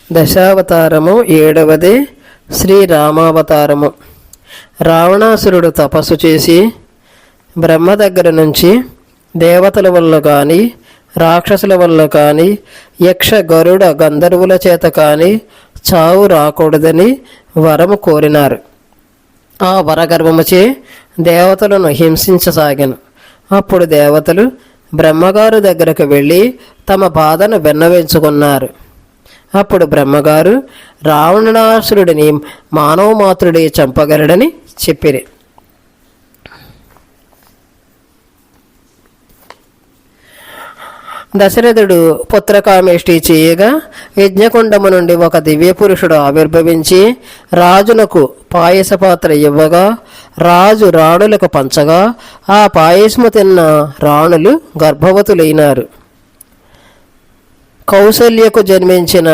దశావతారము 7వది శ్రీరామావతారము. రావణాసురుడు తపస్సు చేసి బ్రహ్మ దగ్గర నుంచి దేవతల వల్ల కానీ రాక్షసుల వల్ల కానీ యక్ష గరుడ గంధర్వుల చేత కానీ చావు రాకూడదని వరము కోరినారు. ఆ వరగర్వముచే దేవతలను హింసించసాగాను. అప్పుడు దేవతలు బ్రహ్మగారు దగ్గరకు వెళ్ళి తమ బాధను విన్నవించుకున్నారు. అప్పుడు బ్రహ్మగారు రావణాసురుడిని మానవమాత్రుడే చంపగలడని చెప్పిరి. దశరథుడు పుత్రకామేష్టి చేయగా యజ్ఞకుండము నుండి ఒక దివ్య పురుషుడు ఆవిర్భవించి రాజునకు పాయస పాత్ర ఇవ్వగా రాజు రాణులకు పంచగా ఆ పాయసము తిన్న రాణులు గర్భవతులైనారు. కౌసల్యకు జన్మించిన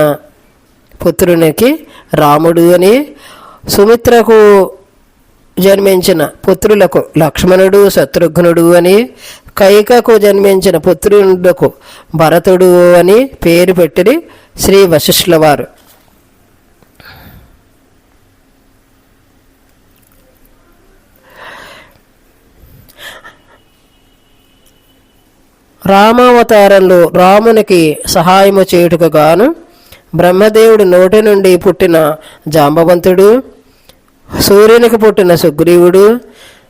పుత్రునికి రాముడు అని, సుమిత్రకు జన్మించిన పుత్రులకు లక్ష్మణుడు శత్రుఘ్నుడు అని, కైకకు జన్మించిన పుత్రులకు భరతుడు అని పేరు పెట్టిరి శ్రీ వశిష్ఠుల వారు. రామావతారంలో రామునికి సహాయము చేయుటకు గాను బ్రహ్మదేవుడి నోటి నుండి పుట్టిన జాంబవంతుడు, సూర్యునికి పుట్టిన సుగ్రీవుడు,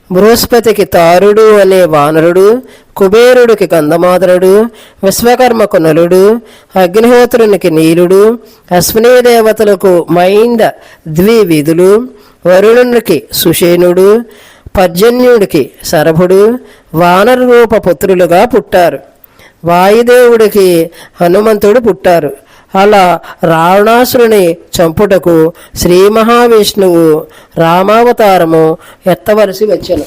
బృహస్పతికి తారుడు అనే వానరుడు, కుబేరుడికి గంధమాదరుడు, విశ్వకర్మకు నలుడు, అగ్నిహోత్రునికి నీలుడు, అశ్వినీ దేవతలకు మైంద ద్వివిధులు, వరుణునికి సుషేనుడు, పర్జన్యుడికి శరభుడు వానర రూప పుత్రులుగా పుట్టారు. వాయుదేవుడికి హనుమంతుడు పుట్టారు. అలా రావణాసురుని చంపుటకు శ్రీ మహావిష్ణువు రామావతారము ఎత్తవలసి వచ్చెను.